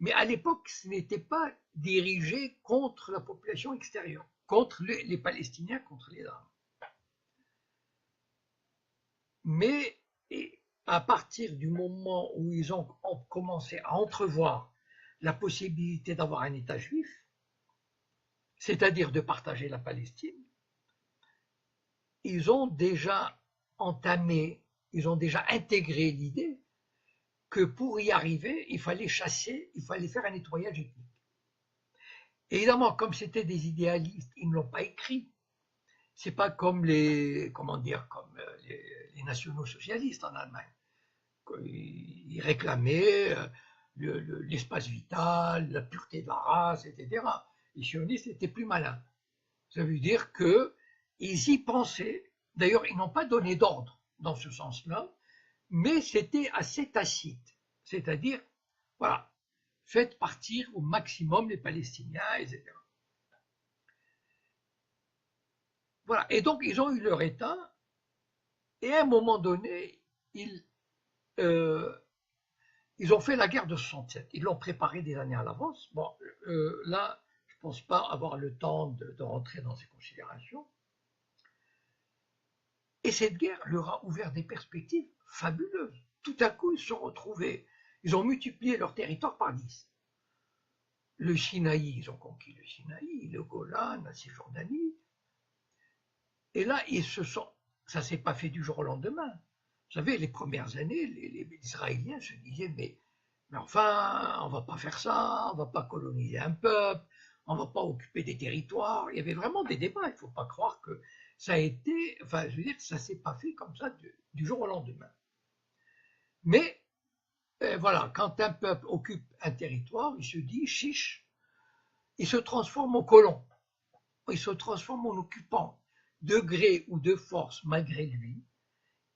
mais à l'époque, ce n'était pas dirigé contre la population extérieure, contre les Palestiniens, contre les Arabes. Mais à partir du moment où ils ont commencé à entrevoir la possibilité d'avoir un État juif, c'est-à-dire de partager la Palestine, ils ont déjà entamé, ils ont déjà intégré l'idée que pour y arriver, il fallait chasser, il fallait faire un nettoyage ethnique. Évidemment, comme c'était des idéalistes, ils ne l'ont pas écrit. C'est pas comme les nationaux socialistes en Allemagne. Ils réclamaient l'espace vital, la pureté de la race, etc. Les sionistes étaient plus malins. Ça veut dire qu'ils y pensaient. D'ailleurs, ils n'ont pas donné d'ordre dans ce sens-là, mais c'était assez tacite. C'est-à-dire, voilà, faites partir au maximum les Palestiniens, etc. Voilà. Et donc, ils ont eu leur État, et à un moment donné, ils ont fait la guerre de 67. Ils l'ont préparée des années à l'avance. Bon, là, je ne pense pas avoir le temps de rentrer dans ces considérations. Et cette guerre leur a ouvert des perspectives fabuleuses. Tout à coup, ils se sont retrouvés. Ils ont multiplié leur territoire par 10. Le Sinaï, ils ont conquis le Sinaï, le Golan, la Cisjordanie. Et là, ça ne s'est pas fait du jour au lendemain. Vous savez, les premières années, les Israéliens se disaient, mais enfin, on ne va pas faire ça, on ne va pas coloniser un peuple, on ne va pas occuper des territoires. Il y avait vraiment des débats, il ne faut pas croire que ça a été, enfin, je veux dire, ça ne s'est pas fait comme ça du jour au lendemain. Mais, voilà, quand un peuple occupe un territoire, il se dit, chiche, il se transforme en colon, il se transforme en occupant, de gré ou de force malgré lui,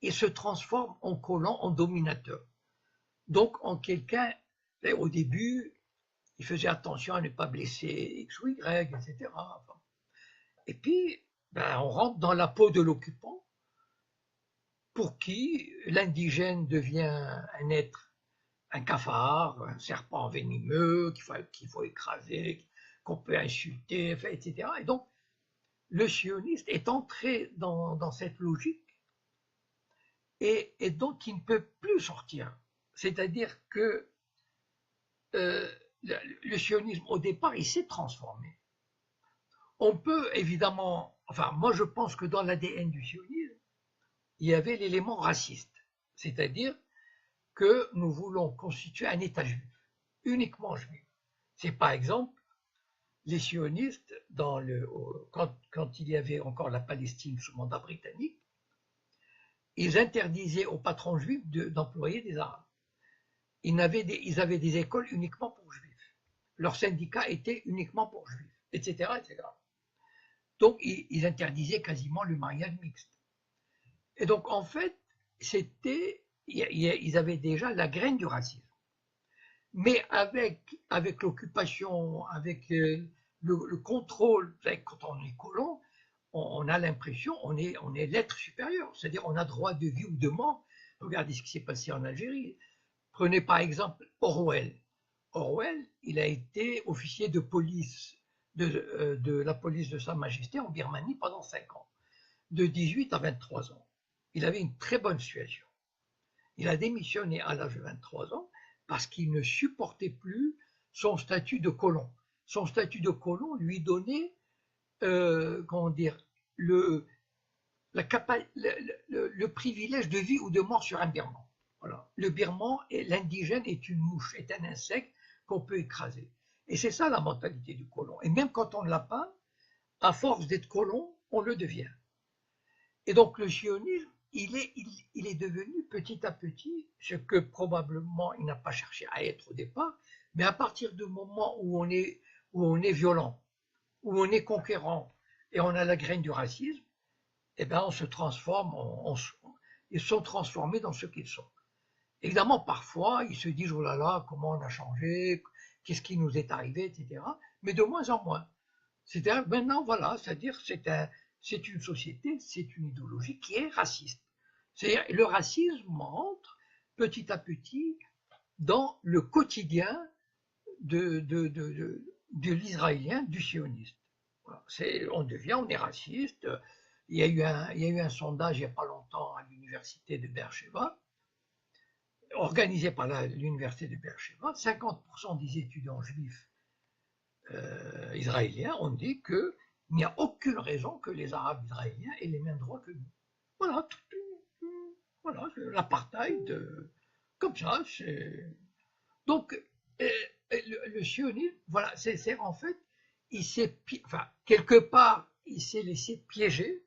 et se transforme en colon, en dominateur. Donc en quelqu'un, au début, il faisait attention à ne pas blesser X ou Y, etc. Enfin. Et puis, on rentre dans la peau de l'occupant, pour qui l'indigène devient un être, un cafard, un serpent venimeux, qu'il faut écraser, qu'on peut insulter, etc. Et donc, le sioniste est entré dans cette logique et donc il ne peut plus sortir. C'est-à-dire que le sionisme, au départ, il s'est transformé. On peut évidemment, enfin, moi je pense que dans l'ADN du sionisme, il y avait l'élément raciste. C'est-à-dire que nous voulons constituer un État juif, uniquement juif. C'est par exemple les sionistes, quand il y avait encore la Palestine sous mandat britannique, ils interdisaient aux patrons juifs d'employer des Arabes. Ils avaient des écoles uniquement pour juifs. Leurs syndicats étaient uniquement pour juifs, etc., etc. Donc, ils interdisaient quasiment le mariage mixte. Et donc, en fait, ils avaient déjà la graine du racisme. Mais avec l'occupation, avec le contrôle, quand on est colon, on a l'impression, on est l'être supérieur, c'est-à-dire on a droit de vie ou de mort. Regardez ce qui s'est passé en Algérie. Prenez par exemple Orwell. Orwell, il a été officier de police de la police de Sa Majesté en Birmanie pendant 5 ans, de 18 à 23 ans. Il avait une très bonne situation. Il a démissionné à l'âge de 23 ans parce qu'il ne supportait plus son statut de colon. Son statut de colon lui donnait, comment dire, le privilège de vie ou de mort sur un birman. Voilà. Le birman, l'indigène est une mouche, est un insecte qu'on peut écraser. Et c'est ça la mentalité du colon. Et même quand on ne l'a pas, à force d'être colon, on le devient. Et donc le sionisme, il est devenu petit à petit ce que probablement il n'a pas cherché à être au départ, mais à partir du moment où on est violent, où on est conquérant et on a la graine du racisme, eh bien on se transforme, ils sont transformés dans ce qu'ils sont. Évidemment, parfois, ils se disent, oh là là, comment on a changé, qu'est-ce qui nous est arrivé, etc. Mais de moins en moins. C'est-à-dire, maintenant, voilà, c'est-à-dire, c'est une société, c'est une idéologie qui est raciste. C'est-à-dire, le racisme entre petit à petit dans le quotidien de l'Israélien, du sioniste. Voilà. On est raciste. Il y a eu un sondage il n'y a pas longtemps à l'université de Beersheba, organisé par l'université de Beersheba. 50% des étudiants juifs israéliens ont dit qu'il n'y a aucune raison que les Arabes israéliens aient les mêmes droits que nous. Voilà, voilà, l'apartheid, comme ça. Donc, le sionisme, voilà, c'est en fait, quelque part, il s'est laissé piéger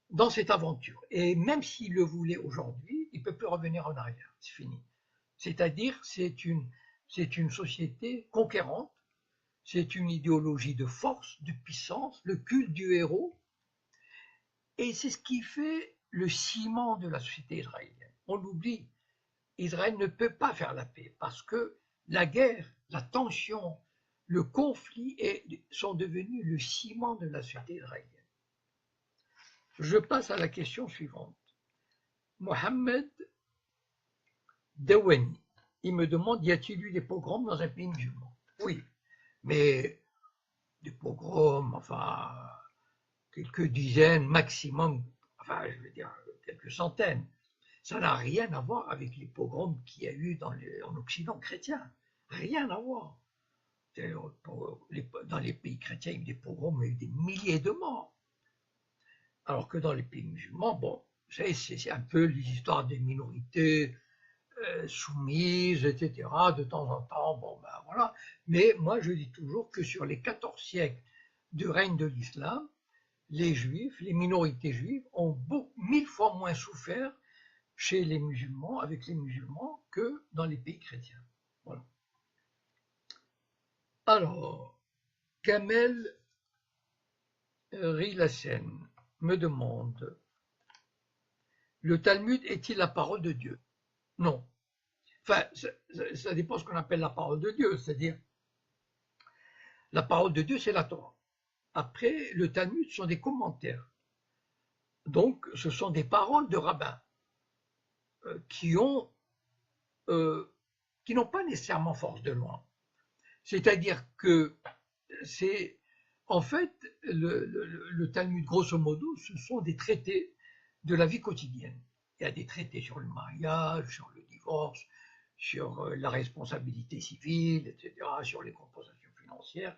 dans cette aventure. Et même s'il le voulait aujourd'hui, il ne peut plus revenir en arrière. C'est fini. C'est-à-dire, c'est une société conquérante, c'est une idéologie de force, de puissance, le culte du héros. Et c'est ce qui fait le ciment de la société israélienne. On l'oublie. Israël ne peut pas faire la paix parce que la guerre, la tension, le conflit sont devenus le ciment de la société israélienne. Je passe à la question suivante. Mohamed Deweni, il me demande, y a-t-il eu des pogroms dans un pays musulman? Oui, mais des pogroms, enfin, quelques dizaines maximum, enfin, je veux dire, quelques centaines. Ça n'a rien à voir avec les pogroms qu'il y a eu en Occident chrétien. Rien à voir. Dans les pays chrétiens, il y a eu des pogroms, il y a eu des milliers de morts. Alors que dans les pays musulmans, bon, c'est un peu les histoires des minorités soumises, etc. De temps en temps, bon, ben voilà. Mais moi, je dis toujours que sur les 14 siècles de règne de l'islam, les juifs, les minorités juives ont 1000 fois moins souffert chez les musulmans, avec les musulmans, que dans les pays chrétiens. Voilà. Alors, Kamel Rilassen me demande, le Talmud est-il la parole de Dieu? Non. Enfin, ça dépend de ce qu'on appelle la parole de Dieu, c'est-à-dire, la parole de Dieu, c'est la Torah. Après, le Talmud sont des commentaires. Donc, ce sont des paroles de rabbins qui n'ont pas nécessairement force de loi. C'est-à-dire que en fait, le Talmud, grosso modo, ce sont des traités de la vie quotidienne. Il y a des traités sur le mariage, sur le divorce, sur la responsabilité civile, etc., sur les compensations financières.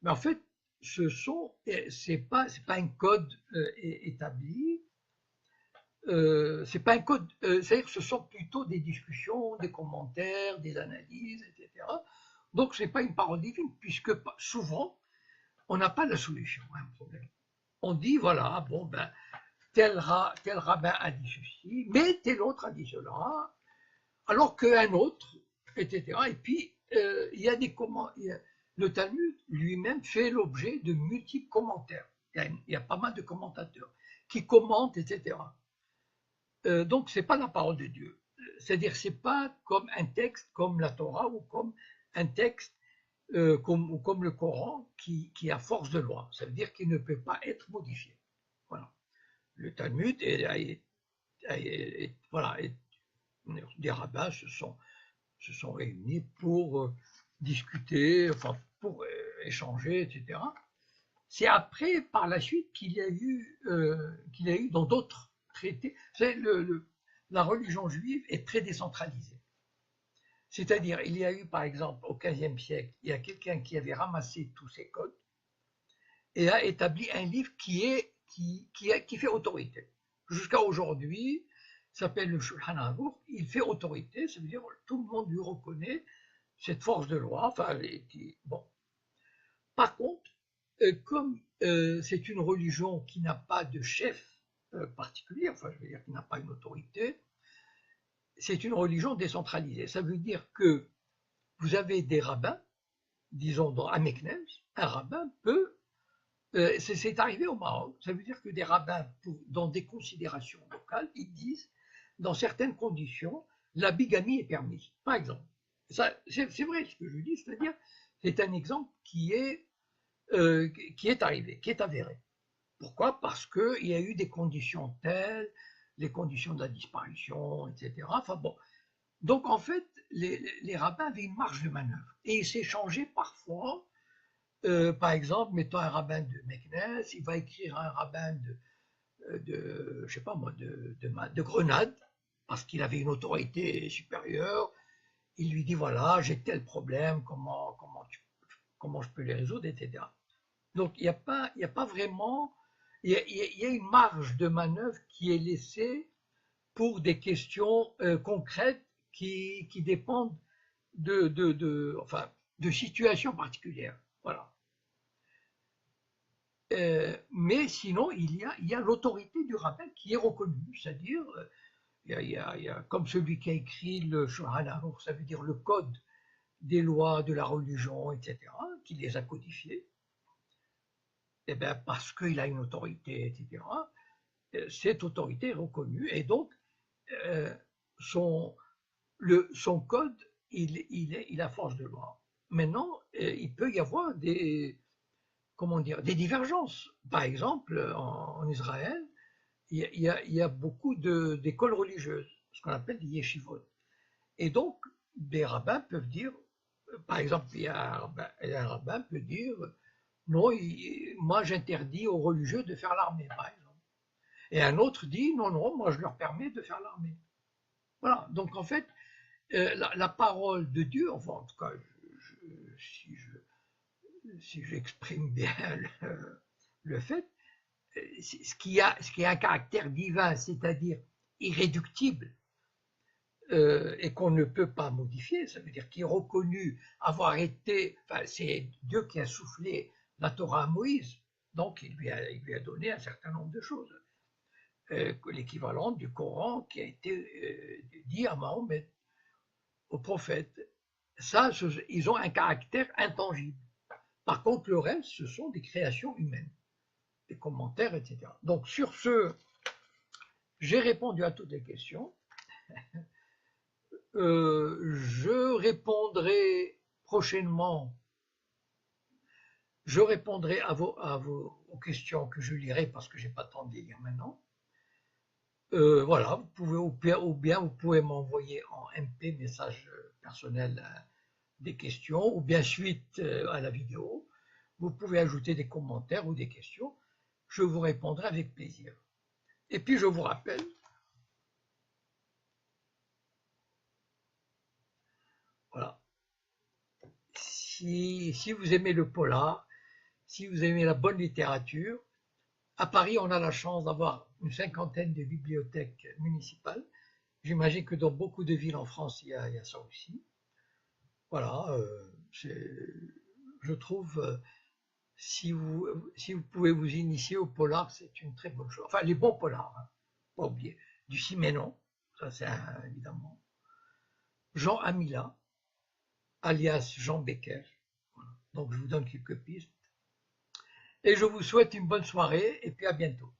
Mais en fait, c'est pas un code établi. C'est pas un code, c'est-à-dire que ce sont plutôt des discussions, des commentaires, des analyses, etc. Donc c'est pas une parole divine, puisque souvent on n'a pas la solution à un problème. On dit voilà, bon ben tel rabbin a dit ceci, mais tel autre a dit cela, alors qu'un autre, etc. Et puis il y a des commentaires. Le Talmud lui-même fait l'objet de multiples commentaires. Il y a pas mal de commentateurs qui commentent, etc. Donc, ce n'est pas la parole de Dieu. C'est-à-dire, ce n'est pas comme un texte comme la Torah ou comme un texte comme le Coran, qui a force de loi. Ça veut dire qu'il ne peut pas être modifié. Voilà. Le Talmud, voilà, des rabbins se sont réunis pour discuter, enfin, pour échanger, etc. C'est après, par la suite, qu'il y a eu dans d'autres traités. La religion juive est très décentralisée. C'est-à-dire, il y a eu, par exemple, au XVe siècle, il y a quelqu'un qui avait ramassé tous ces codes et a établi un livre qui fait autorité. Jusqu'à aujourd'hui, s'appelle le Shulchan Aruch, il fait autorité, ça veut dire tout le monde lui reconnaît cette force de loi. Enfin, bon. Par contre, comme c'est une religion qui n'a pas de chef particulier, enfin je veux dire qui n'a pas une autorité, c'est une religion décentralisée. Ça veut dire que vous avez des rabbins, disons à Meknès, un rabbin peut, c'est arrivé au Maroc, ça veut dire que des rabbins, dans des considérations locales, ils disent, dans certaines conditions, la bigamie est permise, par exemple. C'est vrai ce que je dis, c'est-à-dire, c'est un exemple qui est arrivé, qui est avéré. Pourquoi? Parce qu'il y a eu des conditions telles, les conditions de la disparition, etc. Enfin bon. Donc en fait, les rabbins avaient une marge de manœuvre. Et ils s'échangeaient parfois, par exemple, mettons un rabbin de Meknès, il va écrire un rabbin je sais pas moi, de Grenade, parce qu'il avait une autorité supérieure. Il lui dit voilà, j'ai tel problème, comment je peux les résoudre, etc. Donc il n'y a pas vraiment, il y a une marge de manœuvre qui est laissée pour des questions concrètes qui dépendent enfin, de situations particulières. Voilà. Mais sinon, il y a l'autorité du rabbin qui est reconnue, c'est-à-dire, il y a comme celui qui a écrit le Shulchan Aruch, ça veut dire le code des lois de la religion, etc., qui les a codifiées. Eh bien, parce qu'il a une autorité, etc., cette autorité est reconnue, et donc son code, il a force de loi. Maintenant, il peut y avoir des divergences. Par exemple, en Israël, il y a beaucoup d'écoles religieuses, ce qu'on appelle des yeshivot. Et donc, des rabbins peuvent dire, par exemple, un rabbin peut dire, non, moi j'interdis aux religieux de faire l'armée, par exemple. Et un autre dit, non, non, moi je leur permets de faire l'armée. Voilà, donc en fait, la parole de Dieu, enfin en tout cas, si j'exprime bien le fait, ce qui a un caractère divin, c'est-à-dire irréductible, et qu'on ne peut pas modifier, ça veut dire qu'il est reconnu avoir été, enfin c'est Dieu qui a soufflé la Torah à Moïse, donc il lui a donné un certain nombre de choses. L'équivalent du Coran qui a été dit à Mahomet, au prophète. Ça, ils ont un caractère intangible. Par contre, le reste, ce sont des créations humaines, des commentaires, etc. Donc sur ce, j'ai répondu à toutes les questions. Je répondrai prochainement, aux questions que je lirai parce que j'ai pas le temps de les lire maintenant. Voilà, vous pouvez ou bien vous pouvez m'envoyer en MP, message personnel, des questions, ou bien suite à la vidéo. Vous pouvez ajouter des commentaires ou des questions. Je vous répondrai avec plaisir. Et puis je vous rappelle, voilà, si vous aimez le polar, si vous aimez la bonne littérature, à Paris, on a la chance d'avoir une 50aine de bibliothèques municipales. J'imagine que dans beaucoup de villes en France, il y a ça aussi. Voilà, je trouve, si vous pouvez vous initier au polar, c'est une très bonne chose. Enfin, les bons polars, hein, pas oublier. Du Siménon, ça c'est évidemment. Jean Amila, alias Jean Becker. Voilà. Donc je vous donne quelques pistes. Et je vous souhaite une bonne soirée et puis à bientôt.